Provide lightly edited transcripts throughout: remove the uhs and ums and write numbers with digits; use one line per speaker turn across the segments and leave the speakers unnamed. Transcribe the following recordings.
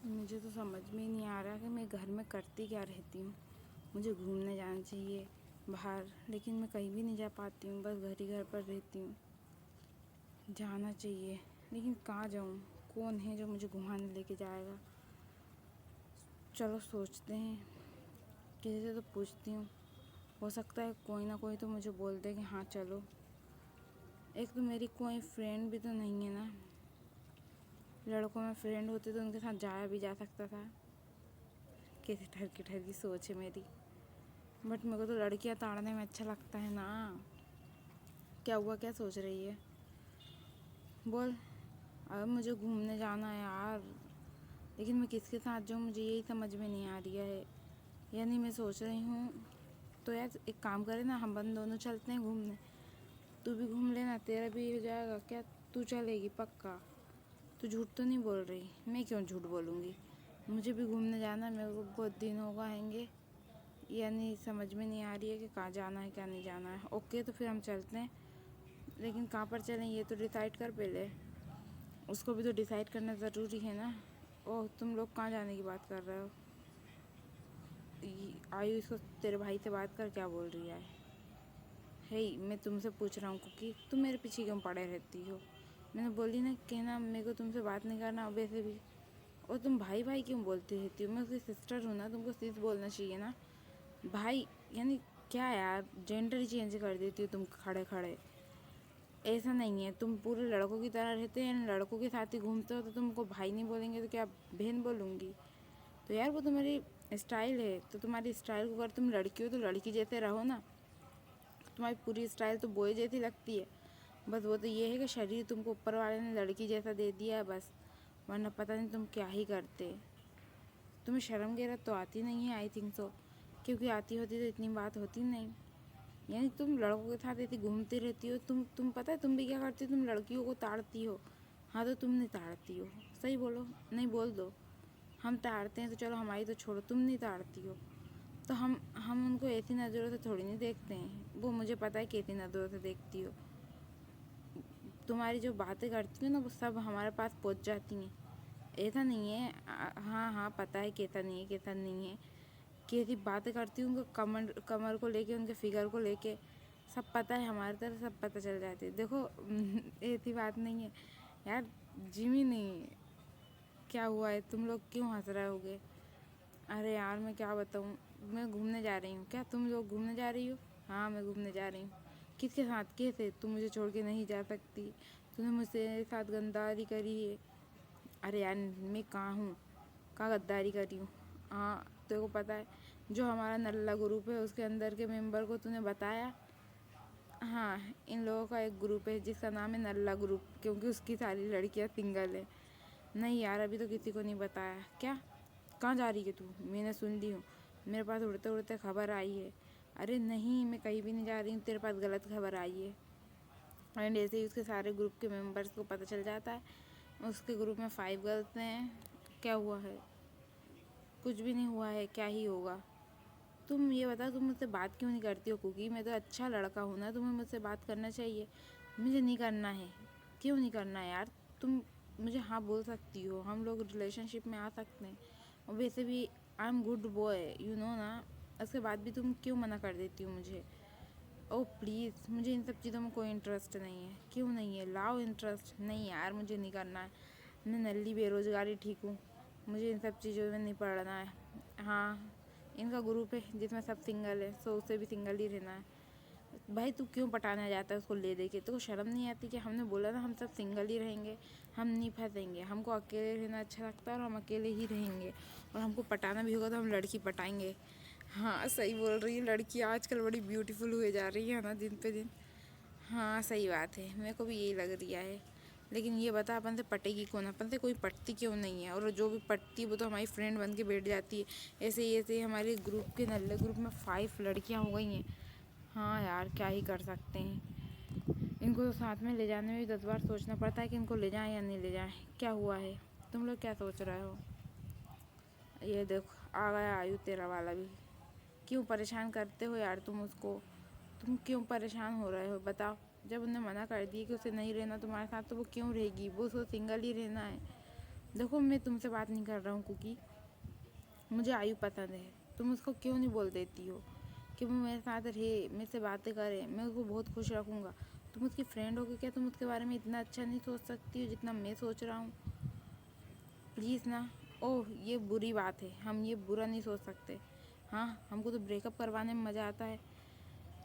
मुझे तो समझ में ही नहीं आ रहा कि मैं घर में करती क्या रहती हूँ। मुझे घूमने जाना चाहिए बाहर, लेकिन मैं कहीं भी नहीं जा पाती हूँ, बस घर ही घर पर रहती हूँ। जाना चाहिए लेकिन कहाँ जाऊँ, कौन है जो मुझे घुमाने लेके जाएगा। चलो सोचते हैं, किसी से तो पूछती हूँ, हो सकता है कोई ना कोई तो मुझे बोल दे कि हाँ चलो। एक तो मेरी कोई फ्रेंड भी तो नहीं है ना, लड़कों में फ्रेंड होते तो उनके साथ जाया भी जा सकता था। कैसी ठर की सोच है मेरी, बट मेरे को तो लड़कियां ताड़ने में अच्छा लगता है ना। क्या हुआ, क्या सोच रही है, बोल। अब मुझे घूमने जाना है यार, लेकिन मैं किसके साथ जाऊँ मुझे यही समझ में नहीं आ रही है। यानी मैं सोच रही हूँ तो यार एक काम करें ना, हम बंद दोनों चलते हैं घूमने। तू भी घूम लेना, तेरा भी हो जाएगा। क्या तू चलेगी पक्का? तू झूठ तो नहीं बोल रही? मैं क्यों झूठ बोलूँगी, मुझे भी घूमने जाना है। मेरे को बहुत दिन हो गए हैंगे, यानी समझ में नहीं आ रही है कि कहाँ जाना है क्या नहीं जाना है। ओके तो फिर हम चलते हैं, लेकिन कहाँ पर चलें ये तो डिसाइड कर पहले। उसको भी तो डिसाइड करना ज़रूरी है ना। ओह, तुम लोग कहाँ जाने की बात कर रहे हो? आयु, इसको तेरे भाई से बात कर, क्या बोल रही है। हे, मैं तुमसे पूछ रहा हूँ क्योंकि तुम मेरे पीछे क्यों पड़े रहती हो। मैंने बोली ना कि ना मेरे को तुमसे बात नहीं करना वैसे भी। और तुम भाई भाई क्यों बोलती रहती हो? मैं उसकी सिस्टर हूँ ना, तुमको सिस बोलना चाहिए ना। भाई यानी क्या यार, जेंडर ही चेंज कर देती हो तुम खड़े खड़े। ऐसा नहीं है, तुम पूरे लड़कों की तरह रहते हैं, लड़कों के साथ ही घूमते हो, तो तुमको भाई नहीं बोलेंगे तो क्या बहन बोलूँगी? तो यार वो तुम्हारी स्टाइल है, तो तुम्हारी स्टाइल को अगर तुम लड़की हो तो लड़की जैसे रहो ना। तुम्हारी पूरी स्टाइल तो बॉय जैसी लगती है, बस वो तो ये है कि शरीर तुमको ऊपर वाले ने लड़की जैसा दे दिया है बस, वरना पता नहीं तुम क्या ही करते। तुम्हें शर्म गैरत तो आती नहीं है, आई थिंक सो, क्योंकि आती होती तो इतनी बात होती नहीं। यानी तुम लड़कों के साथ ऐसी घूमती रहती हो। तुम पता है तुम भी क्या करती हो, तुम लड़कियों को ताड़ती हो। हाँ तो तुम नहीं ताड़ती हो, सही बोलो, नहीं बोल दो। हम ताड़ते हैं तो चलो, हमारी तो छोड़ो, तुम नहीं ताड़ती हो। तो हम उनको ऐसी नज़रों से थोड़ी नहीं देखते हैं, वो मुझे पता है कैसी नज़रों से देखती हो। तुम्हारी जो बातें करती हो ना, वो सब हमारे पास पहुंच जाती हैं। ऐसा नहीं है, हाँ हाँ पता है कैसा नहीं है, कैसा नहीं है। कैसी बातें करती हूँ, उनको कमर कमर को लेके, उनके फिगर को लेके सब पता है, हमारी तरह सब पता चल जाती है। देखो ऐसी बात नहीं है यार, जिमी नहीं। क्या हुआ है, तुम लोग क्यों हंस रहे होगे? अरे यार मैं क्या बताऊँ, मैं घूमने जा रही हूँ। क्या तुम लोग घूमने जा रही हो? हाँ मैं घूमने जा रही हूँ। किसके साथ, कैसे? तुम मुझे छोड़ के नहीं जा सकती, तूने मुझसे साथ गद्दारी करी है। अरे यार मैं कहाँ हूँ, कहाँ गद्दारी करी हूँ? हाँ तेरे को पता है, जो हमारा नल्ला ग्रुप है उसके अंदर के मेंबर को तूने बताया? हाँ, इन लोगों का एक ग्रुप है जिसका नाम है नल्ला ग्रुप, क्योंकि उसकी सारी लड़कियां सिंगल है। नहीं यार, अभी तो किसी को नहीं बताया। क्या, कहाँ जा रही है तू? मैंने सुन ली हूँ, मेरे पास उड़ते उड़ते खबर आई है। अरे नहीं, मैं कहीं भी नहीं जा रही हूँ, तेरे पास गलत खबर आई है। एंड ऐसे ही उसके सारे ग्रुप के मेंबर्स को पता चल जाता है। उसके ग्रुप में 5 गर्ल्स हैं। क्या हुआ है? कुछ भी नहीं हुआ है, क्या ही होगा। तुम ये बताओ, तुम मुझसे बात क्यों नहीं करती हो? क्योंकि मैं तो अच्छा लड़का हूँ ना, तुम्हें मुझसे बात करना चाहिए। मुझे नहीं करना है। क्यों नहीं करना है यार? तुम मुझे हाँ बोल सकती हो, हम लोग रिलेशनशिप में आ सकते हैं। और वैसे भी I am good boy, you know ना। उसके बाद भी तुम क्यों मना कर देती हो मुझे? ओह प्लीज़, मुझे इन सब चीज़ों में कोई इंटरेस्ट नहीं है। क्यों नहीं है? लाओ इंटरेस्ट। नहीं यार, मुझे नहीं करना है। मैं नल्ली बेरोज़गारी ठीक हूँ, मुझे इन सब चीज़ों में नहीं पड़ना है। हाँ, इनका ग्रुप है जिसमें सब सिंगल है, सो उसे भी सिंगल ही रहना है। भाई तू क्यों पटाने जाता है उसको ले दे के? तो शर्म नहीं आती कि हमने बोला ना हम सब सिंगल ही रहेंगे, हम नहीं फंसेंगे, हमको अकेले रहना अच्छा लगता है और हम अकेले ही रहेंगे। और हमको पटाना भी होगा तो हम लड़की पटाएंगे। हाँ सही बोल रही है, लड़की आजकल बड़ी ब्यूटीफुल हुए जा रही है ना दिन पे दिन। हाँ सही बात है, मेरे को भी यही लग रहा है। लेकिन ये बता, अपन से पटेगी कौन? अपन से कोई पटती क्यों नहीं है? और जो भी पटती है वो तो हमारी फ्रेंड बन के बैठ जाती है। ऐसे ही हमारे ग्रुप के नल्ले ग्रुप में 5 लड़कियां हो गई हैं। हाँ यार, क्या ही कर सकते हैं। इनको तो साथ में ले जाने में भी 10 बार सोचना पड़ता है कि इनको ले जाएं या नहीं ले जाएं। क्या हुआ है, तुम लोग क्या सोच रहे हो? ये देखो आ गया आयु तेरा वाला भी। क्यों परेशान करते हो यार तुम उसको? तुम क्यों परेशान हो रहे हो बताओ? जब उन्हें मना कर दिया कि उसे नहीं रहना तुम्हारे साथ, तो वो क्यों रहेगी? वो उसको सिंगल ही रहना है। देखो मैं तुमसे बात नहीं कर रहा हूँ कुकी, मुझे आयु पसंद है। तुम उसको क्यों नहीं बोल देती हो कि वो मेरे साथ रहे, मेरे से बातें करे, मैं उसको बहुत खुश रखूँगा। तुम उसकी फ्रेंड होगी, क्या तुम उसके बारे में इतना अच्छा नहीं सोच सकती हो जितना मैं सोच रहा हूँ? प्लीज़ ना। ओह ये बुरी बात है, हम ये बुरा नहीं सोच सकते। हाँ हमको तो ब्रेकअप करवाने में मज़ा आता है,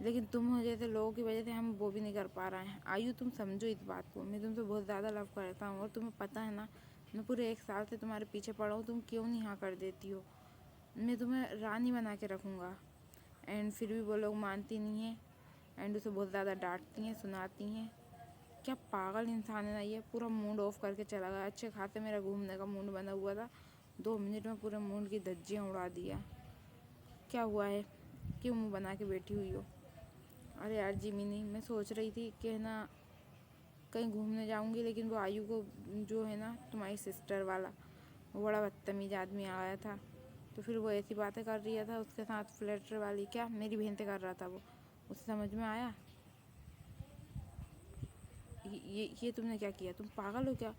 लेकिन तुम जैसे लोगों की वजह से हम वो भी नहीं कर पा रहे हैं। आयु तुम समझो इस बात को, मैं तुमसे बहुत ज़्यादा लव करता हूँ और तुम्हें पता है ना, मैं पूरे 1 साल से तुम्हारे पीछे पड़ा हूँ, तुम क्यों नहीं हाँ कर देती हो? मैं तुम्हें रानी बना के रखूँगा। एंड फिर भी वो लोग मानती नहीं हैं एंड उसे बहुत ज़्यादा डांटती हैं, सुनाती हैं। क्या पागल इंसान है ना ये, पूरा मूड ऑफ करके चला गया। अच्छे खासे मेरा घूमने का मूड बना हुआ था, 2 मिनट में पूरे मूड की धज्जियाँ उड़ा दिया। क्या हुआ है, क्यों मुँह बना के बैठी हुई हो? अरे यार जिमिनी, मैं सोच रही थी कि ना कहीं घूमने जाऊंगी, लेकिन वो आयु को जो है ना तुम्हारी सिस्टर वाला, वो बड़ा बदतमीज आदमी आया था, तो फिर वो ऐसी बातें कर रही था उसके साथ, फ्लर्टर वाली, क्या मेरी बहन से कर रहा था वो, उसे समझ में आया? ये तुमने क्या किया? तुम पागल हो क्या?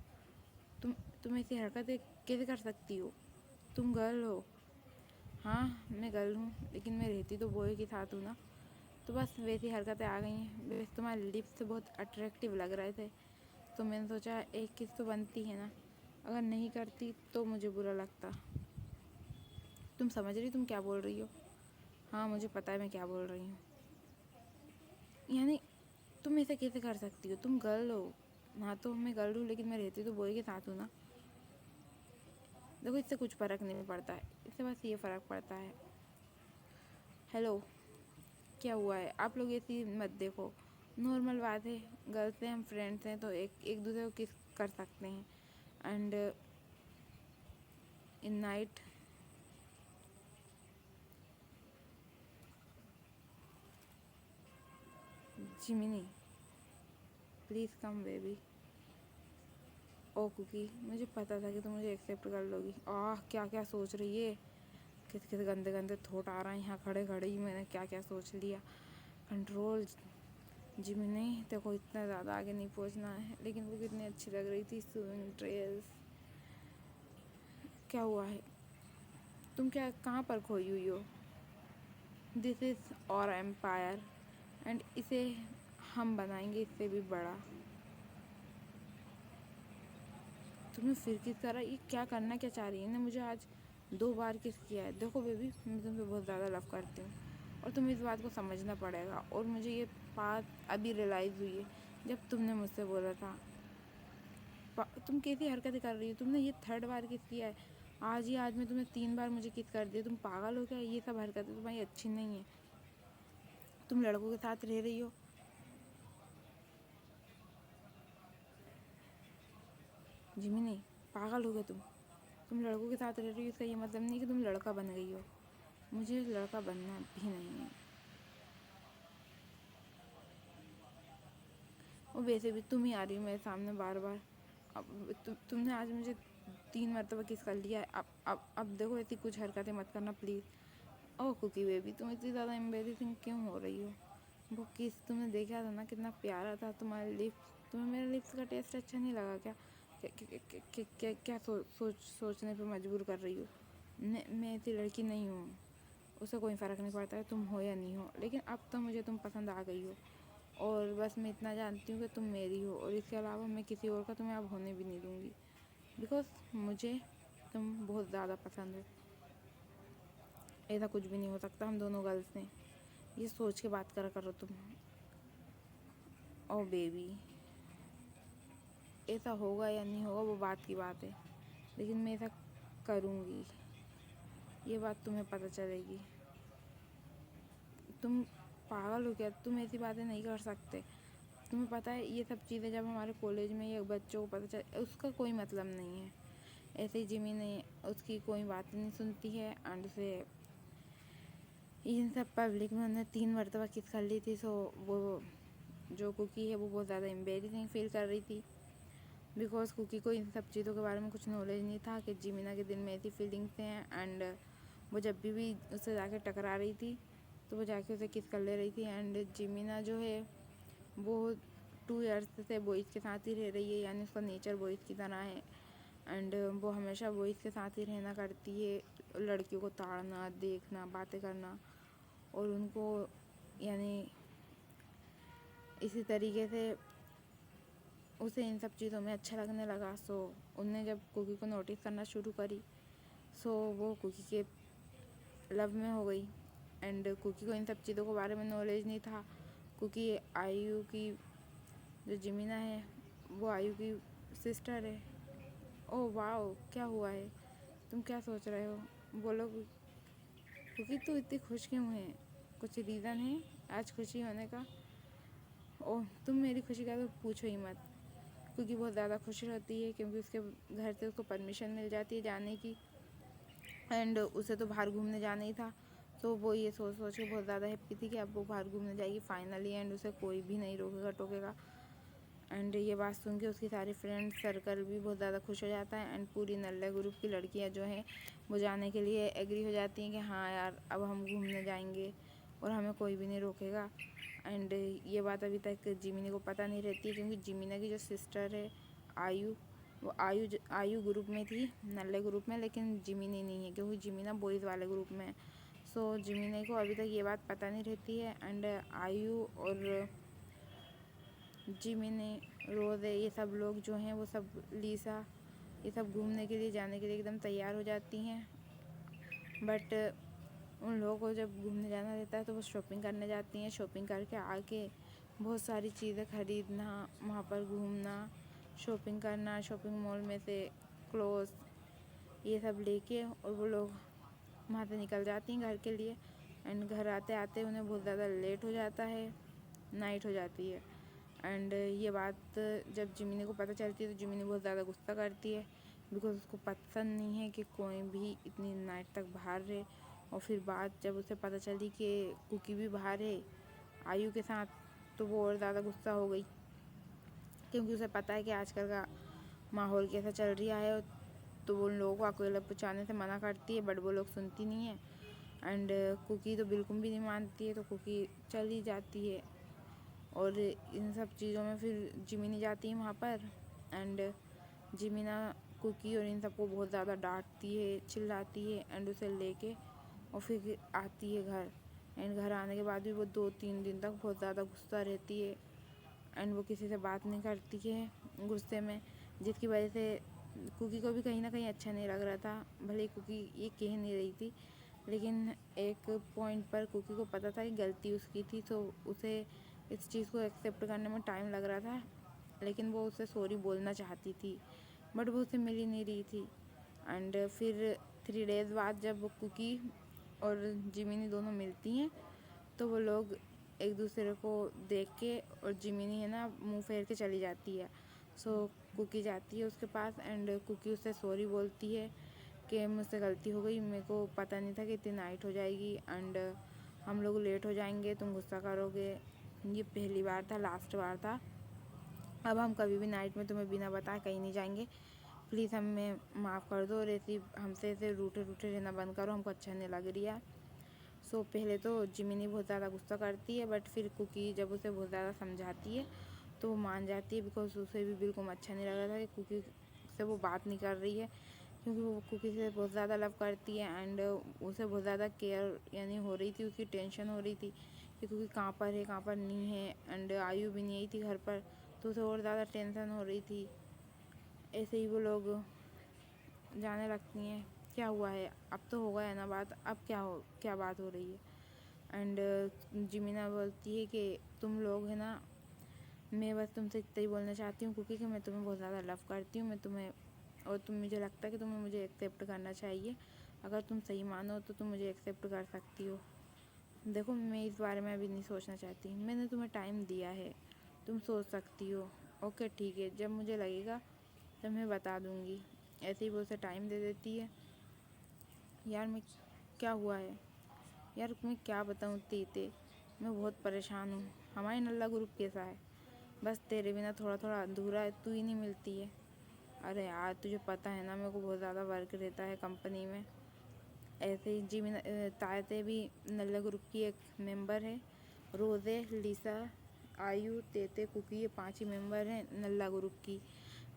तुम तुम ऐसी हरकतें कैसे कर सकती हो? तुम गर्ल हो। हाँ मैं गर्ल हूँ, लेकिन मैं रहती तो बॉय के साथ हूँ ना, तो बस वैसी हरकतें आ गई हैं। वैसे तुम्हारे लिप्स बहुत अट्रैक्टिव लग रहे थे, तो मैंने सोचा एक किस तो बनती है ना, अगर नहीं करती तो मुझे बुरा लगता। तुम समझ रही तुम क्या बोल रही हो? हाँ मुझे पता है मैं क्या बोल रही हूँ। यानी तुम ऐसे कैसे कर सकती हो? तुम गर्ल हो। हाँ तो मैं गर्ल हूँ, लेकिन मैं रहती तो बॉय के साथ हूँ ना। देखो इससे कुछ फ़र्क नहीं पड़ता है, इससे बस ये फ़र्क पड़ता है। हेलो, क्या हुआ है? आप लोग ऐसी मत देखो, नॉर्मल बात है, गर्ल्स हैं, हम फ्रेंड्स हैं, तो एक एक दूसरे को किस कर सकते हैं। And in night Jiminy, please come baby. Oh cookie, मुझे पता था कि तुम मुझे एक्सेप्ट कर लोगी। क्या क्या सोच रही है, किस किस गंदे गंदे थॉट आ रहे हैं यहाँ खड़े खड़े ही, मैंने क्या क्या सोच लिया। कंट्रोल जिमिनी, देखो इतना ज़्यादा आगे नहीं पहुँचना है। लेकिन वो कितनी अच्छी लग रही थी, स्विमिंग ड्रेस। क्या हुआ है? तुम क्या कहाँ पर खोई हुई हो? दिस इज़ और एम्पायर एंड इसे हम बनाएंगे इससे भी बड़ा। तुम्हें फिर किस तरह, ये क्या करना क्या चाह रही है? ने मुझे आज 2 बार किस किया है। देखो बेबी, मैं तुमसे बहुत ज़्यादा लव करती हूँ और तुम्हें इस बात को समझना पड़ेगा। और मुझे ये बात अभी रियलाइज़ हुई है जब तुमने मुझसे बोला था। तुम कैसी हरकतें कर रही हो? तुमने ये 3rd बार किस किया है। आज मैं तुम्हें 3 बार मुझे किस कर दिया। तुम पागल हो क्या? ये सब हरकतें तुम्हारी अच्छी नहीं है। तुम लड़कों के साथ रह रही हो। जिमिनी, पागल हो गए तुम लड़कों के साथ रह रही हो, इसका ये मतलब नहीं कि तुम लड़का बन गई हो। मुझे लड़का बनना भी नहीं है। और वैसे भी तुम ही आ रही हो मेरे सामने बार बार। अब तुमने आज मुझे 3 मरतबा किस कर लिया है। अब देखो ऐसी कुछ हरकतें मत करना प्लीज़। ओह कुकी बेबी, तुम इतनी ज़्यादा एम्बेरसिंग क्यों हो रही हो? वो किस तुमने देखा था ना, कितना प्यारा था तुम्हारे लिप्स। तुम्हें मेरे लिप्स का टेस्ट अच्छा नहीं लगा क्या? क्या क्या क्या, क्या, क्या, क्या सोचने पे मजबूर कर रही हो? मैं ऐसी लड़की नहीं हूँ, उससे कोई फ़र्क नहीं पड़ता है तुम हो या नहीं हो। लेकिन अब तो मुझे तुम पसंद आ गई हो, और बस मैं इतना जानती हूँ कि तुम मेरी हो, और इसके अलावा मैं किसी और का तुम्हें अब होने भी नहीं दूँगी, बिकॉज मुझे तुम बहुत ज़्यादा पसंद हो। ऐसा कुछ भी नहीं हो सकता, हम दोनों गर्ल्स हैं, ये सोच के बात करा करो तुम। ओ बेबी, ऐसा होगा या नहीं होगा वो बात की बात है, लेकिन मैं ऐसा करूँगी, ये बात तुम्हें पता चलेगी। तुम पागल हो क्या? तुम ऐसी बातें नहीं कर सकते। तुम्हें पता है ये सब चीज़ें जब हमारे कॉलेज में ये बच्चों को पता चले, उसका कोई मतलब नहीं है। ऐसे ही जिमी ने उसकी कोई बात नहीं सुनती है एंड उसे इन सब पब्लिक में उन्हें 3 मरतबा किस कर ली थी। सो वो जो कुकी है वो बहुत ज़्यादा एम्बेरसिंग फील कर रही थी, बिकॉज कुकी को इन सब चीज़ों के बारे में कुछ नॉलेज नहीं था कि जिमिना के दिल में ऐसी फीलिंग्स हैं। एंड वो जब भी उससे जाके टकरा रही थी तो वो जाके उसे किस कर ले रही थी। एंड जिमिना जो है वो 2 ईयर्स से बॉयज़ के साथ ही रह रही है, यानी उसका नेचर बॉयज़ की तरह है। एंड वो हमेशा बॉयज़ के साथ ही रहना करती है, लड़कियों को ताड़ना, देखना, बातें करना और उनको यानी इसी तरीके से उसे इन सब चीज़ों में अच्छा लगने लगा। सो उनने जब कुकी को नोटिस करना शुरू करी, सो वो कुकी के लव में हो गई। एंड कुकी को इन सब चीज़ों के बारे में नॉलेज नहीं था। कुकी आयु की जो जिमीना है वो आयु की सिस्टर है। ओह वाओ, क्या हुआ है? तुम क्या सोच रहे हो? बोलो कुकी, तू इतनी खुश क्यों है? कुछ रीज़न है आज खुशी होने का? ओह, तुम मेरी खुशी का तो पूछो ही मत। क्योंकि बहुत ज़्यादा खुश रहती है क्योंकि उसके घर से उसको परमिशन मिल जाती है जाने की। एंड उसे तो बाहर घूमने जाना ही था, तो वो ये सोच सोच के बहुत ज़्यादा हैप्पी थी कि अब वो बाहर घूमने जाएगी फाइनली एंड उसे कोई भी नहीं रोकेगा टोकेगा। एंड ये बात सुन के उसकी सारी फ्रेंड सर्कल भी बहुत ज़्यादा खुश हो जाता है। एंड पूरी नल्ले ग्रुप की लड़कियां जो हैं वो जाने के लिए एग्री हो जाती हैं कि हाँ यार, अब हम घूमने जाएंगे और हमें कोई भी नहीं रोकेगा। एंड ये बात अभी तक जिमिनी को पता नहीं रहती है क्योंकि जिमिना की जो सिस्टर है आयु, वो आयु ग्रुप में थी, नल्ले ग्रुप में, लेकिन जिमिनी नहीं है क्योंकि जिमिना बॉयज़ वाले ग्रुप में है। सो जिमिनी को अभी तक ये बात पता नहीं रहती है। एंड आयु और जिमिनी, रोज़ ये सब लोग जो हैं वो सब, लीसा, ये सब घूमने के लिए जाने के लिए एकदम तैयार हो जाती हैं। बट उन लोगों को जब घूमने जाना रहता है तो वो शॉपिंग करने जाती हैं। शॉपिंग करके आके बहुत सारी चीज़ें खरीदना, वहाँ पर घूमना, शॉपिंग करना, शॉपिंग मॉल में से क्लोथ्स ये सब लेके और वो लोग वहाँ से निकल जाती हैं घर के लिए। एंड घर आते आते उन्हें बहुत ज़्यादा लेट हो जाता है, नाइट हो जाती है। एंड ये बात जब जिमिनी को पता चलती है तो जिमिनी बहुत ज़्यादा गुस्सा करती है बिकॉज उसको पसंद नहीं है कि कोई भी इतनी नाइट तक बाहर रहे। और फिर बात जब उसे पता चली कि कुकी भी बाहर है आयु के साथ, तो वो और ज़्यादा गुस्सा हो गई क्योंकि उसे पता है कि आजकल का माहौल कैसा चल रहा है। तो वो उन लोगों को अकेले पहुँचाने से मना करती है बट वो लोग सुनती नहीं है। एंड कुकी तो बिल्कुल भी नहीं मानती है, तो कुकी चली जाती है। और इन सब चीज़ों में फिर जिमिनी जाती है वहाँ पर। एंड जिमिना कुकी और इन सबको बहुत ज़्यादा डांटती है, चिल्लाती है एंड उसे लेके और फिर आती है घर। एंड घर आने के बाद भी वो 2-3 दिन तक बहुत ज़्यादा गुस्सा रहती है एंड वो किसी से बात नहीं करती है गुस्से में, जिसकी वजह से कुकी को भी कहीं ना कहीं अच्छा नहीं लग रहा था। भले कुकी ये कह नहीं रही थी, लेकिन एक पॉइंट पर कुकी को पता था कि गलती उसकी थी, तो उसे इस चीज़ को एक्सेप्ट करने में टाइम लग रहा था। लेकिन वो उसे सॉरी बोलना चाहती थी बट वो उसे मिल ही नहीं रही थी। एंड फिर 3 डेज़ बाद जब वो कुकी और जिमिनी दोनों मिलती हैं तो वो लोग एक दूसरे को देख के, और जिमिनी है ना मुंह फेर के चली जाती है। सो कुकी जाती है उसके पास एंड कुकी उससे सॉरी बोलती है कि मुझसे गलती हो गई, मेरे को पता नहीं था कि इतनी नाइट हो जाएगी एंड हम लोग लेट हो जाएंगे, तुम गुस्सा करोगे, ये पहली बार था, लास्ट बार था, अब हम कभी भी नाइट में तुम्हें बिना बताए कहीं नहीं जाएंगे, प्लीज़ हमें माफ़ कर दो और ऐसी हमसे ऐसे रूठे रूठे रहना बंद करो, हमको अच्छा नहीं लग रहा। सो पहले तो जिमिनी बहुत ज़्यादा गुस्सा करती है बट फिर कुकी जब उसे बहुत ज़्यादा समझाती है तो वो मान जाती है बिकॉज उसे भी बिल्कुल अच्छा नहीं लग रहा था कि कुकी से वो बात नहीं कर रही है क्योंकि वो कुकी से बहुत ज़्यादा लव करती है एंड उसे बहुत ज़्यादा केयर यानी हो रही थी, उसकी टेंशन हो रही थी कि कुकी कहाँ पर है, कहाँ पर नहीं है। एंड आयु भी नहीं आई थी घर पर, तो उसे और ज़्यादा टेंशन हो रही थी। ऐसे ही वो लोग जाने लगती हैं। क्या हुआ है, अब तो हो गया है ना बात, अब क्या बात हो रही है। एंड जिमिना बोलती है कि तुम लोग है ना, मैं बस तुमसे इतना ही बोलना चाहती हूँ क्योंकि मैं तुम्हें बहुत ज़्यादा लव करती हूँ, मैं तुम्हें, और मुझे लगता है कि तुम्हें मुझे एक्सेप्ट करना चाहिए। अगर तुम सही मानो तो तुम मुझे एक्सेप्ट कर सकती हो। देखो, मैं इस बारे में अभी नहीं सोचना चाहती, मैंने तुम्हें टाइम दिया है, तुम सोच सकती हो। ओके ठीक है, जब मुझे लगेगा तब मैं बता दूँगी। ऐसे ही वो उसे टाइम दे देती है। यार मैं, क्या हुआ है यार, मैं क्या बताऊँ तीते, मैं बहुत परेशान हूँ। हमारे नल्ला ग्रुप कैसा है? बस तेरे बिना थोड़ा थोड़ा अधूरा है, तू ही नहीं मिलती है। अरे यार तुझे पता है ना मेरे को बहुत ज़्यादा वर्क रहता है कंपनी में। ऐसे ही जिमिन तायते भी नल्ला ग्रुप की एक मेंबर है। रोज़े, लिसा, आयु, तेते, कुकी, ये 5 ही मेंबर हैं नल्ला ग्रुप की।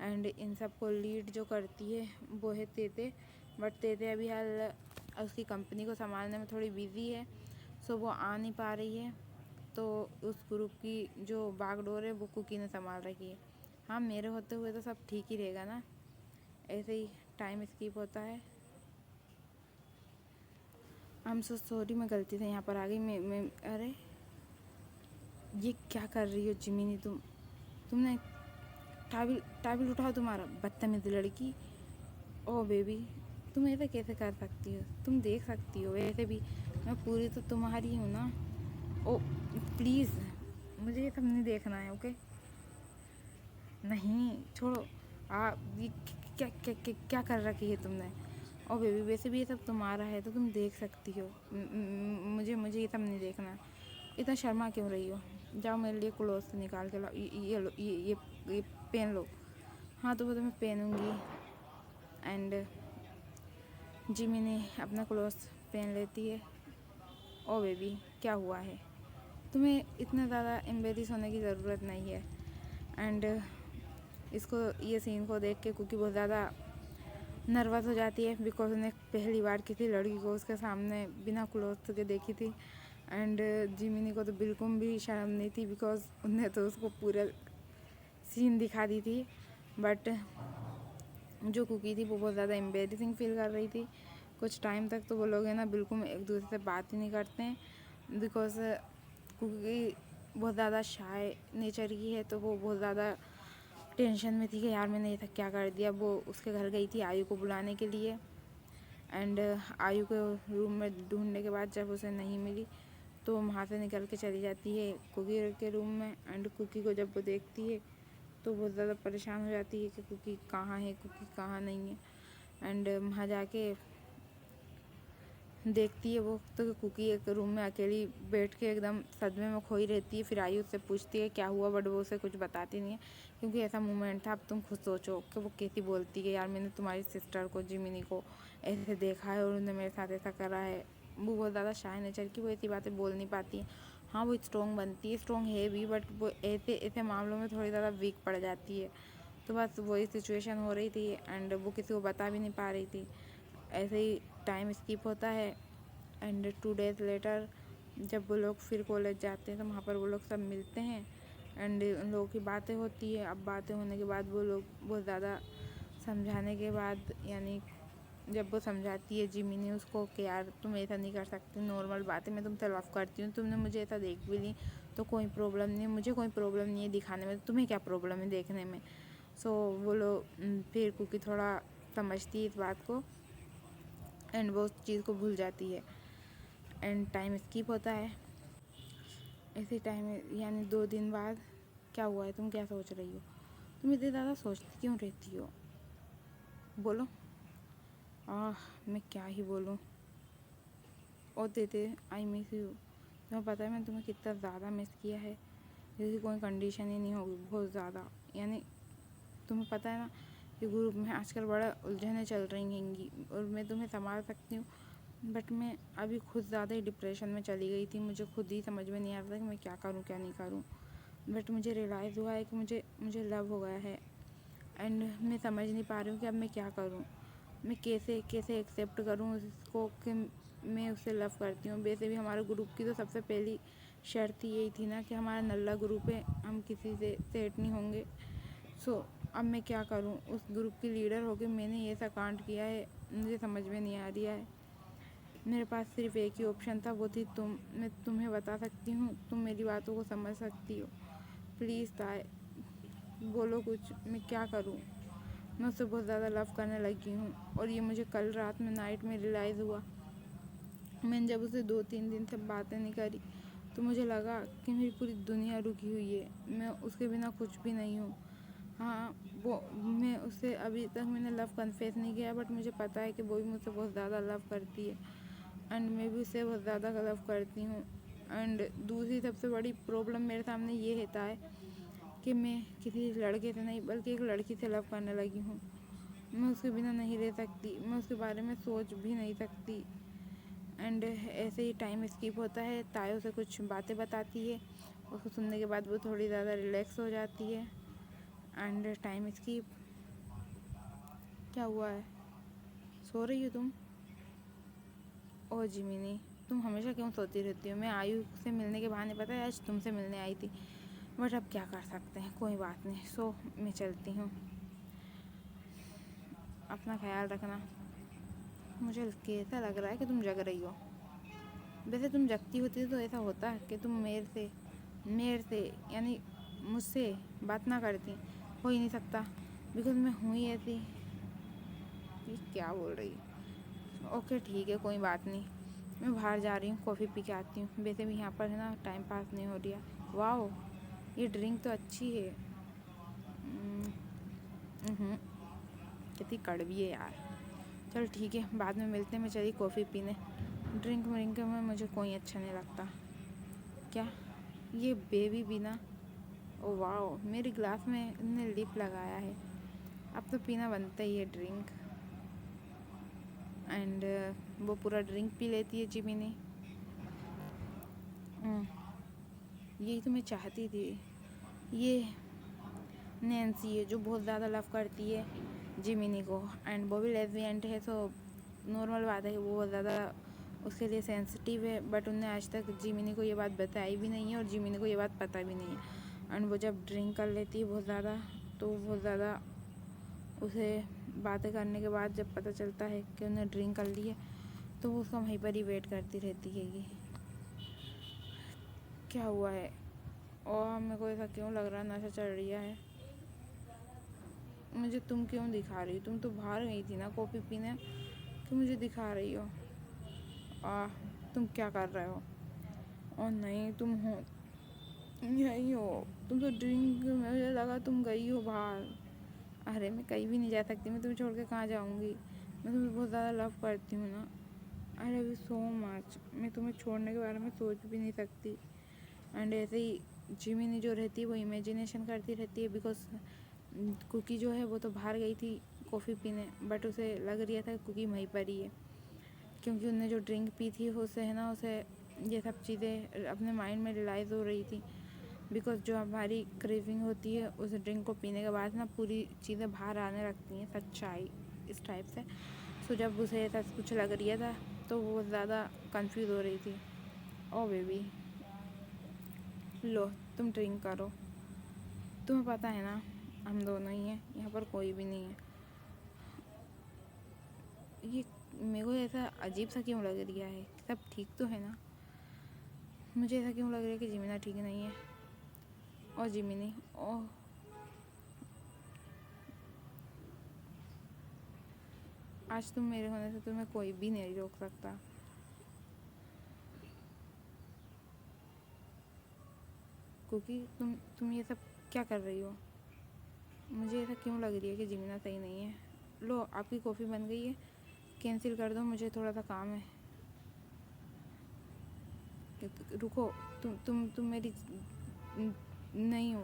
एंड इन सब को लीड जो करती है वो है तेते, बट तेते अभी हाल उसकी कंपनी को संभालने में थोड़ी बिजी है, सो वो आ नहीं पा रही है। तो उस ग्रुप की जो बागडोर है वो कुकी ने संभाल रखी है। हाँ, मेरे होते हुए तो सब ठीक ही रहेगा ना, ऐसे ही टाइम स्किप होता है। आई एम सो सॉरी, मैं गलती से यहाँ पर आ गई। मैं अरे ये क्या कर रही हो जिमिनी, तुमने टाबिल उठाओ, तुम्हारा बदतमीज लड़की। ओ बेबी, तुम ऐसे कैसे कर सकती हो? तुम देख सकती हो, वैसे भी मैं पूरी तो तुम्हारी हूँ ना। ओ प्लीज़, मुझे ये सब नहीं देखना है, ओके? नहीं छोड़ो। ये क्या कर रखी है तुमने? ओ बेबी, वैसे भी ये सब तुम्हारा है तो तुम देख सकती हो। मुझे ये सब नहीं देखना है। इतना शर्मा क्यों रही हो? जाओ मेरे लिए क्लोथ निकाल के लाओ। ये लो, ये पहन लो। हाँ, तो वो तो मैं पहनूंगी। एंड जिमिनी अपना क्लोथ पहन लेती है। ओ बेबी, क्या हुआ है? तुम्हें इतना ज़्यादा एम्बेरस होने की ज़रूरत नहीं है। एंड इसको, ये सीन को देख के कुकी बहुत ज़्यादा नर्वस हो जाती है, बिकॉज उन्हें पहली बार किसी लड़की को उसके सामने बिना क्लोथ के देखी थी। एंड जिमिनी को तो बिल्कुल भी शर्म नहीं थी, बिकॉज उन्हें तो उसको पूरा सीन दिखा दी थी। बट जो कुकी थी वो बहुत ज़्यादा एम्बेरसिंग फील कर रही थी। कुछ टाइम तक तो वो लोग है ना बिल्कुल एक दूसरे से बात ही नहीं करते हैं, बिकॉज कुकी बहुत ज़्यादा शाय नेचर की है। तो वो बहुत ज़्यादा टेंशन में थी कि यार मैंने ये तक क्या कर दिया। वो उसके घर गई थी आयु को बुलाने के लिए। एंड आयु को रूम में ढूंढने के बाद जब उसे नहीं मिली तो वहाँ से निकल के चली जाती है कुकी के रूम में। एंड कुकी को जब वो देखती है तो बहुत ज़्यादा परेशान हो जाती है कि कुकी कहाँ है, कुकी कहाँ नहीं है। एंड वहाँ जाके देखती है वो तो कुकी एक रूम में अकेली बैठ के एकदम सदमे में खोई रहती है। फिर आयु उससे पूछती है क्या हुआ, बट वो उसे कुछ बताती नहीं है, क्योंकि ऐसा मोमेंट था। अब तुम खुद सोचो कि वो कैसी बोलती है, यार मैंने तुम्हारी सिस्टर को, जिमिनी को ऐसे देखा है और उन्होंने मेरे साथ ऐसा करा है। वो बहुत ज़्यादा शाय नेचर की, वो ऐसी बातें बोल नहीं पाती है। हाँ, वो स्ट्रॉन्ग बनती है, स्ट्रॉन्ग है भी, बट वो ऐसे ऐसे मामलों में थोड़ी ज़्यादा वीक पड़ जाती है। तो बस वही सिचुएशन हो रही थी एंड वो किसी को बता भी नहीं पा रही थी। ऐसे ही टाइम स्किप होता है। एंड 2 डेज़ लेटर जब वो लोग फिर कॉलेज जाते हैं तो वहाँ पर वो लोग सब मिलते हैं। एंड उन लोगों की बातें होती है। अब बातें होने के बाद वो लोग बहुत ज़्यादा समझाने के बाद, यानी जब वो समझाती है जिमिनी उसको कि यार तुम ऐसा नहीं कर सकती, नॉर्मल बात है, मैं तुमसे लव करती हूँ, तुमने मुझे ऐसा देख भी ली तो कोई प्रॉब्लम नहीं है, मुझे कोई प्रॉब्लम नहीं है दिखाने में, तुम्हें क्या प्रॉब्लम है देखने में। सो वो लोग फिर कुकी थोड़ा समझती है इस बात को एंड वो उस चीज़ को भूल जाती है। एंड टाइम स्किप होता है। ऐसे टाइम यानी 2 दिन बाद क्या हुआ है, तुम क्या सोच रही हो? तुम इतनी ज़्यादा सोचती क्यों रहती हो? बोलो। मैं क्या ही बोलूँ। और देते आई मिस यू। तुम्हें पता है मैंने तुम्हें कितना ज़्यादा मिस किया है, जैसे कोई कंडीशन ही नहीं होगी, बहुत ज़्यादा। यानी तुम्हें पता है ना कि ग्रुप में आजकल बड़ा उलझनें चल रही हैंगी और मैं तुम्हें संभाल सकती हूँ, बट मैं अभी खुद ज़्यादा ही डिप्रेशन में चली गई थी। मुझे खुद ही समझ में नहीं आ रहा था कि मैं क्या करूँ क्या नहीं करूँ। बट मुझे रियलाइज़ हुआ है कि मुझे लव हो गया है। एंड मैं समझ नहीं पा रही हूँ कि अब मैं क्या करूँ, मैं कैसे कैसे एक्सेप्ट करूँ उसको कि मैं उससे लव करती हूँ। वैसे भी हमारे ग्रुप की तो सबसे पहली शर्त ही यही थी ना कि हमारा नल्ला ग्रुप है, हम किसी से सेट नहीं होंगे। सो अब मैं क्या करूँ? उस ग्रुप की लीडर होकर मैंने ये ऐसा कांड किया है, मुझे समझ में नहीं आ रहा है। मेरे पास सिर्फ एक ही ऑप्शन था, वो थी तुम। मैं तुम्हें बता सकती हूँ, तुम मेरी बातों को समझ सकती हो। प्लीज़ ताए, बोलो कुछ, मैं क्या करूँ? मैं उससे बहुत ज़्यादा लव करने लगी हूँ और ये मुझे कल रात में नाइट में रियलाइज़ हुआ। मैंने जब उसे 2-3 दिन से बातें नहीं करी तो मुझे लगा कि मेरी पूरी दुनिया रुकी हुई है, मैं उसके बिना कुछ भी नहीं हूँ। हाँ, वो मैं उससे अभी तक मैंने लव कन्फेस नहीं किया, बट मुझे पता है कि वो भी मुझसे बहुत ज़्यादा लव करती है एंड मैं भी उससे बहुत ज़्यादा लव करती हूँ। एंड दूसरी सबसे बड़ी प्रॉब्लम मेरे सामने ये रहता है कि मैं किसी लड़के से नहीं बल्कि एक लड़की से लव करने लगी हूँ। मैं उसके बिना नहीं रह सकती, मैं उसके बारे में सोच भी नहीं सकती। एंड ऐसे ही टाइम स्किप होता है। तायो से कुछ बातें बताती है, उसको सुनने के बाद वो थोड़ी ज़्यादा रिलैक्स हो जाती है। एंड टाइम स्किप क्या हुआ है? सो रही हो तुम? ओह जिमिनी, तुम हमेशा क्यों सोती रहती हो? मैं आयु से मिलने के बहाने पता है आज तुमसे मिलने आई थी, बट अब क्या कर सकते हैं, कोई बात नहीं। सो मैं चलती हूँ, अपना ख्याल रखना। मुझे कैसा लग रहा है कि तुम जग रही हो। वैसे तुम जगती होती तो ऐसा होता कि तुम मेरे से यानी मुझसे बात ना करती। हो ही नहीं सकता, बिकॉज मैं हूँ ही ऐसी। ये क्या बोल रही है? ओके ठीक है, कोई बात नहीं। मैं बाहर जा रही हूँ, कॉफ़ी पी के आती हूँ। वैसे भी यहाँ पर है ना टाइम पास नहीं हो रहा। वाओ, ये ड्रिंक तो अच्छी है। कितनी कड़वी है यार। चलो ठीक है, बाद में मिलते हैं। मैं चली कॉफ़ी पीने। ड्रिंक व्रिंक में मुझे कोई अच्छा नहीं लगता। क्या ये बेबी भी ना? ओ वाओ, मेरे ग्लास में इन्होंने लिप लगाया है। अब तो पीना बनता ही है ड्रिंक। एंड वो पूरा ड्रिंक पी लेती है जिमिनी। यही तो मैं चाहती थी। ये नैन्सी है जो बहुत ज़्यादा लव करती है जिमिनी को, एंड वो भी लेस्बियन है, तो नॉर्मल बात है कि वो बहुत ज़्यादा उसके लिए सेंसिटिव है। बट उन्हें आज तक जिमिनी को ये बात बताई भी नहीं है और जिमिनी को ये बात पता भी नहीं है। एंड वो जब ड्रिंक कर लेती है बहुत ज़्यादा, तो बहुत ज़्यादा उसे बातें करने के बाद जब पता चलता है कि उन्हें ड्रिंक कर ली है, तो वो उसका वहीं पर ही वेट करती रहती है कि क्या हुआ है। और मेरे को ऐसा क्यों लग रहा है नशा चढ़ रही है। मुझे तुम क्यों दिखा रही हो? तुम तो बाहर गई थी ना कॉफ़ी पीने, कि मुझे दिखा रही हो? तुम क्या कर रहे हो? और नहीं, तुम हो यही हो। तुम तो ड्रिंक, मुझे लगा तुम गई हो बाहर। अरे मैं कहीं भी नहीं जा सकती, मैं तुम्हें छोड़ के कहाँ जाऊँगी? मैं तुम्हें बहुत ज़्यादा लव करती हूँ ना। I love you so much. मैं तुम्हें छोड़ने के बारे में सोच भी नहीं सकती। एंड ऐसे ही जिमिनी जो रहती है वो इमेजिनेशन करती रहती है, बिकॉज कुकी जो है वो तो बाहर गई थी कॉफ़ी पीने, बट उसे लग रहा था कुकी वहीं पर ही है, क्योंकि उन्होंने जो ड्रिंक पी थी उससे है ना, उसे ये सब चीज़ें अपने माइंड में रियलाइज़ हो रही थी। बिकॉज जो हमारी क्रेविंग होती है उस ड्रिंक को पीने के बाद ना पूरी चीज़ें बाहर आने लगती हैं, सच्चाई इस टाइप से। सो जब उसे ऐसा कुछ लग रहा था तो वो ज़्यादा कंफ्यूज हो रही थी। ओ बेबी, लो तुम ड्रिंक करो। तुम्हें पता है ना हम दोनों ही हैं, यहाँ पर कोई भी नहीं है। ये मेरे को ऐसा अजीब सा क्यों लग रहा है? सब ठीक तो है ना? मुझे ऐसा क्यों लग रहा है कि जिमिना ठीक नहीं है? और जिमिनी, ओह आज तुम मेरे होने से तुम्हें कोई भी नहीं रोक सकता। क्योंकि तुम ये सब क्या कर रही हो? मुझे ऐसा क्यों लग रही है कि जिमिना सही नहीं है? लो आपकी कॉफ़ी बन गई है, कैंसिल कर दो, मुझे थोड़ा सा काम है। रुको, तुम मेरी नहीं हो,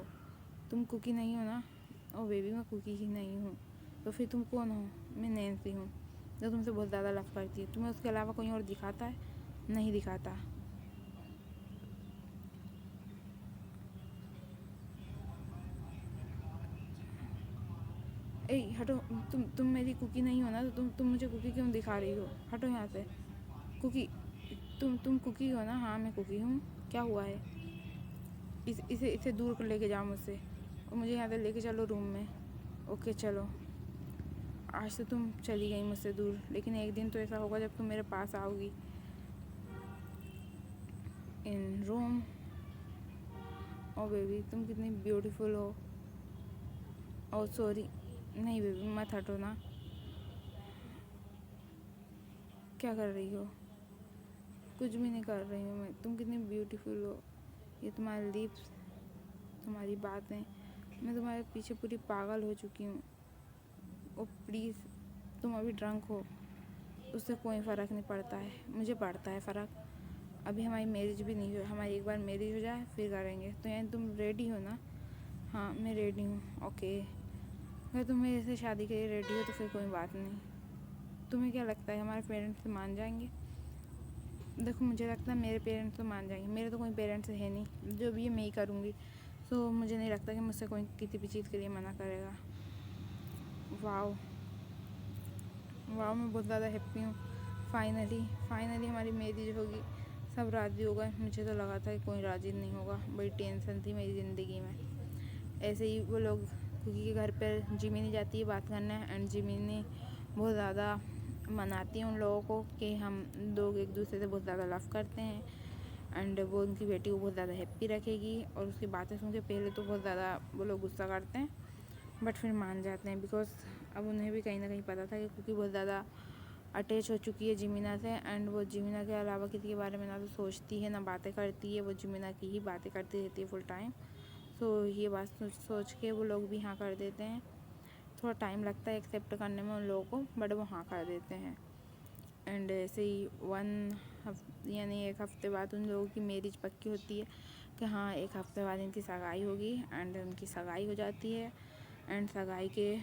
तुम कुकी नहीं हो ना? ओ बेबी, मैं कुकी ही नहीं हूँ, तो फिर तुम कौन हो? मैं नैन्सी हूँ, जो तुमसे बहुत ज़्यादा लव करती है। तुम्हें उसके अलावा कोई और दिखाता है? नहीं दिखाता। ए हटो, तुम मेरी कुकी नहीं हो ना, तो तुम मुझे कुकी क्यों दिखा रही हो? हटो यहाँ से। कुकी, तुम कुकी हो ना? हाँ मैं कुकी हूँ। क्या हुआ है? इसे इसे दूर कर लेके जाओ मुझसे, और मुझे यहाँ से लेके चलो रूम में। ओके चलो। आज तो तुम चली गई मुझसे दूर, लेकिन एक दिन तो ऐसा होगा जब तुम मेरे पास आओगी इन रूम। ओ बेबी, तुम कितनी ब्यूटीफुल हो। ओ सॉरी, नहीं बेबी मत हटो ना। क्या कर रही हो? कुछ भी नहीं कर रही हूँ मैं। तुम कितनी ब्यूटीफुल हो। ये तुम्हारे लिप्स, तुम्हारी बातें, मैं तुम्हारे पीछे पूरी पागल हो चुकी हूँ। ओ प्लीज़, तुम अभी ड्रंक हो, उससे कोई फ़र्क नहीं पड़ता है। मुझे पड़ता है फ़र्क। अभी हमारी मैरिज भी नहीं हुई, हमारी एक बार मैरिज हो जाए फिर करेंगे। तो यानी तुम रेडी हो ना? हाँ मैं रेडी हूँ। ओके, अगर तुम मेरे से शादी के लिए रेडी हो तो फिर कोई बात नहीं। तुम्हें क्या लगता है हमारे पेरेंट्स तो मान जाएंगे? देखो मुझे लगता है मेरे पेरेंट्स तो मान जाएंगे। मेरे तो कोई पेरेंट्स है नहीं, जो भी है मैं ही करूँगी। तो मुझे नहीं लगता कि मुझसे कोई किसी भी चीज़ के लिए मना करेगा। वाओ, वाह, मैं बहुत ज़्यादा हैप्पी हूँ। फाइनली हमारी मैरिज होगी। सब राज़ी हो गए। मुझे तो लगा था कि कोई राज़ी नहीं होगा, बड़ी टेंशन थी मेरी ज़िंदगी में। ऐसे ही वो लोग, क्योंकि के घर पर जिमिनी जाती है बात करने, एंड जिमिनी बहुत ज़्यादा मनाती है उन लोगों को कि हम लोग एक दूसरे से बहुत ज़्यादा लव करते हैं, एंड वो उनकी बेटी को बहुत ज़्यादा हैप्पी रखेगी। और उसकी बातें सुन के पहले तो बहुत ज़्यादा वो लोग गुस्सा करते हैं, बट फिर मान जाते हैं, बिकॉज अब उन्हें भी कहीं ना कहीं पता था कि क्योंकि बहुत ज़्यादा अटैच हो चुकी है जिमिना से, एंड वो जिमिना के अलावा किसी के बारे में ना तो सोचती है ना बातें करती है, वो जिमिना की ही बातें करती रहती है फुल टाइम। सो ये बात सोच के वो लोग भी हाँ कर देते हैं। थोड़ा टाइम लगता है एक्सेप्ट करने में उन लोगों को, बट वो हाँ कर देते हैं। एंड ऐसे ही यानी एक हफ्ते बाद उन लोगों की मैरिज पक्की होती है कि हाँ एक हफ्ते बाद इनकी सगाई होगी, एंड उनकी सगाई हो जाती है। एंड सगाई के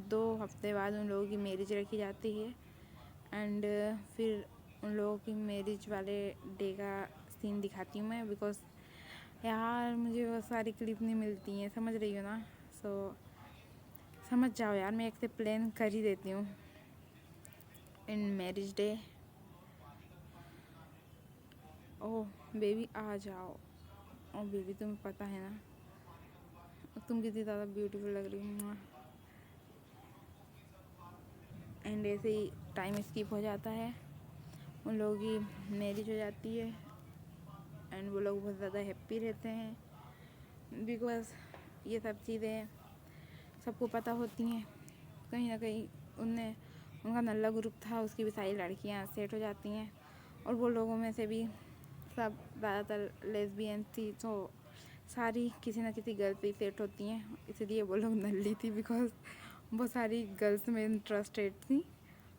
2 हफ्ते बाद उन लोगों की मैरिज रखी जाती है। एंड फिर उन लोगों की मैरिज वाले डे का सीन दिखाती हूँ मैं, बिकॉज यार मुझे वो सारी क्लिप नहीं मिलती हैं, समझ रही हो ना। सो समझ जाओ यार, मैं एक से प्लान कर ही देती हूँ। In marriage day, oh baby आ जाओ। ओह बेबी, तुम्हें पता है ना तुम कितनी ज़्यादा ब्यूटीफुल लग रही हो। एंड ऐसे ही टाइम स्किप हो जाता है, उन लोगों की मैरिज हो जाती है, एंड वो लोग बहुत ज़्यादा हैप्पी रहते हैं, बिकॉज ये सब चीज़ें सबको पता होती हैं। कहीं ना कहीं उनका नल्ला ग्रुप था, उसकी भी सारी लड़कियां सेट हो जाती हैं, और वो लोगों में से भी सब ज़्यादातर लेस्बियन थी, तो सारी किसी ना किसी गर्ल पे सेट होती हैं। इसलिए वो लोग नल्ली थी, बिकॉज बहुत सारी गर्ल्स में इंटरेस्टेड थी।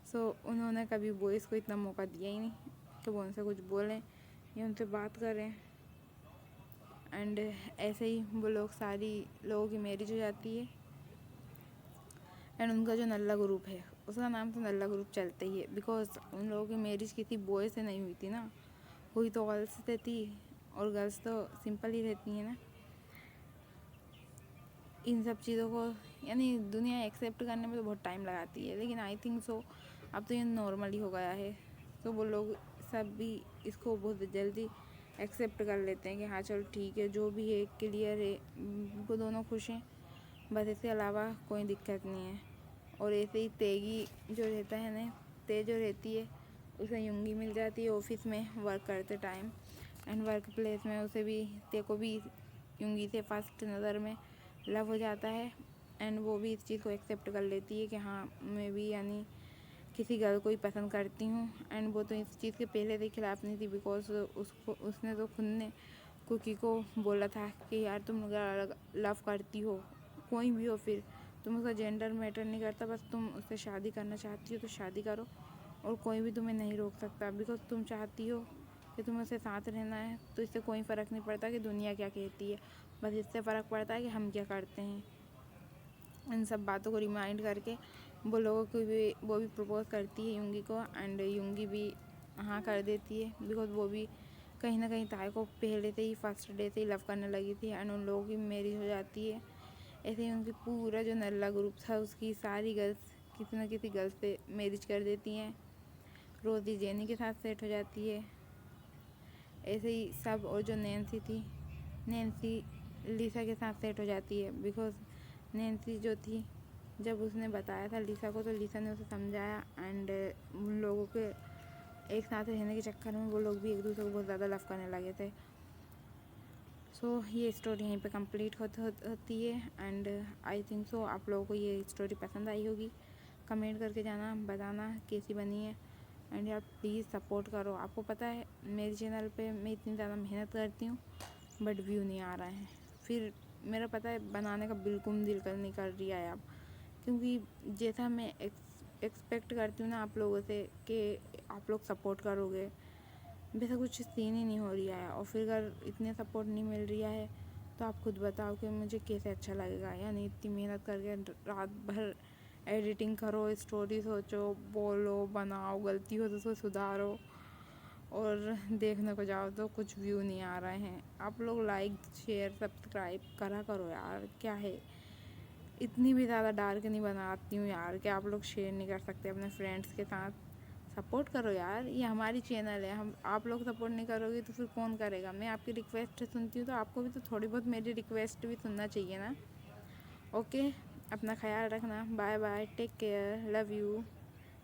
सो उन्होंने कभी बॉयज़ को इतना मौका दिया ही नहीं कि वो उनसे कुछ बोलें या उनसे बात करें। एंड ऐसे ही वो लोग सारी लोगों की मैरिज हो जाती है, एंड उनका जो नल्ला ग्रुप है उसका नाम तो नल्ला ग्रुप चलता ही है, बिकॉज उन लोगों की मैरिज किसी बॉय से नहीं हुई थी ना, हुई तो गर्ल्स से थी, और गर्ल्स तो सिंपल ही रहती हैं ना। इन सब चीज़ों को यानी दुनिया एक्सेप्ट करने में तो बहुत टाइम लगाती है, लेकिन आई थिंक सो अब तो ये नॉर्मल ही हो गया है। तो वो लोग सब भी इसको बहुत जल्दी एक्सेप्ट कर लेते हैं कि हाँ चलो ठीक है, जो भी है क्लियर है, वो दोनों खुश हैं, बस इसके अलावा कोई दिक्कत नहीं है। और ऐसे ही तेगी जो रहता है ना, ते जो रहती है उसे युंगी मिल जाती है ऑफिस में वर्क करते टाइम, एंड वर्क प्लेस में उसे भी ते को भी युंगी से फर्स्ट नज़र में लव हो जाता है, एंड वो भी इस चीज़ को एक्सेप्ट कर लेती है कि हाँ मैं भी यानी किसी गर्ल को ही पसंद करती हूँ। एंड वो तो इस चीज़ के पहले से खिलाफ नहीं थी, बिकॉज उसने तो खुद ने कुकी को बोला था कि यार तुम अगर लव करती हो, कोई भी हो, फिर तुम उसका जेंडर मैटर नहीं करता, बस तुम उससे शादी करना चाहती हो तो शादी करो, और कोई भी तुम्हें नहीं रोक सकता, बिकॉज तुम चाहती हो कि तुम्हें उससे साथ रहना है, तो इससे कोई फ़र्क नहीं पड़ता कि दुनिया क्या कहती है, बस इससे फ़र्क पड़ता है कि हम क्या करते हैं। इन सब बातों को रिमाइंड करके वो लोगों को भी वो भी प्रपोज करती है युंगी को, एंड युंगी भी हाँ कर देती है, बिकॉज वो भी कहीं ना कहीं ताई को पहले से ही फर्स्ट डे से ही लव करने लगी थी, एंड उन लोगों की मैरिज हो जाती है। ऐसे ही उनकी पूरा जो नल्ला ग्रुप था उसकी सारी गर्ल्स किसी न किसी गर्ल्स से मैरिज कर देती हैं। रोज़ी जेनी के साथ सेट हो जाती है, ऐसे ही सब। और जो नैन्सी थी, नैन्सी लीसा के साथ सेट हो जाती है, बिकॉज नैन्सी जो थी जब उसने बताया था लीसा को, तो लीसा ने उसे समझाया, एंड उन लोगों के एक साथ रहने के चक्कर में वो लोग भी एक दूसरे को बहुत ज़्यादा लव करने लगे थे। सो ये स्टोरी यहीं पे कंप्लीट होती है, एंड आई थिंक सो आप लोगों को ये स्टोरी पसंद आई होगी। कमेंट करके जाना, बताना कैसी बनी है, एंड यार प्लीज़ सपोर्ट करो। आपको पता है मेरे चैनल पे मैं इतनी ज़्यादा मेहनत करती हूँ, बट व्यू नहीं आ रहा है। फिर मेरा पता है बनाने का बिल्कुल दिल कर नहीं कर रही है अब, क्योंकि जैसा मैं एक्सपेक्ट करती हूँ ना आप लोगों से कि आप लोग सपोर्ट करोगे, वैसा कुछ सीन ही नहीं हो रहा है। और फिर अगर इतने सपोर्ट नहीं मिल रहा है तो आप खुद बताओ कि मुझे कैसे अच्छा लगेगा। यानी इतनी मेहनत करके रात भर एडिटिंग करो, स्टोरी सोचो, बोलो, बनाओ, गलती हो तो उसको सुधारो, और देखने को जाओ तो कुछ व्यू नहीं आ रहे हैं। आप लोग लाइक शेयर सब्सक्राइब करा करो यार, क्या है। इतनी भी ज़्यादा डार्क नहीं बनाती हूँ यार कि आप लोग शेयर नहीं कर सकते अपने फ्रेंड्स के साथ। सपोर्ट करो यार, ये हमारी चैनल है, हम आप लोग सपोर्ट नहीं करोगे तो फिर कौन करेगा। मैं आपकी रिक्वेस्ट सुनती हूँ तो आपको भी तो थोड़ी बहुत मेरी रिक्वेस्ट भी सुनना चाहिए ना। ओके, अपना ख्याल रखना, bye bye, take care, love you.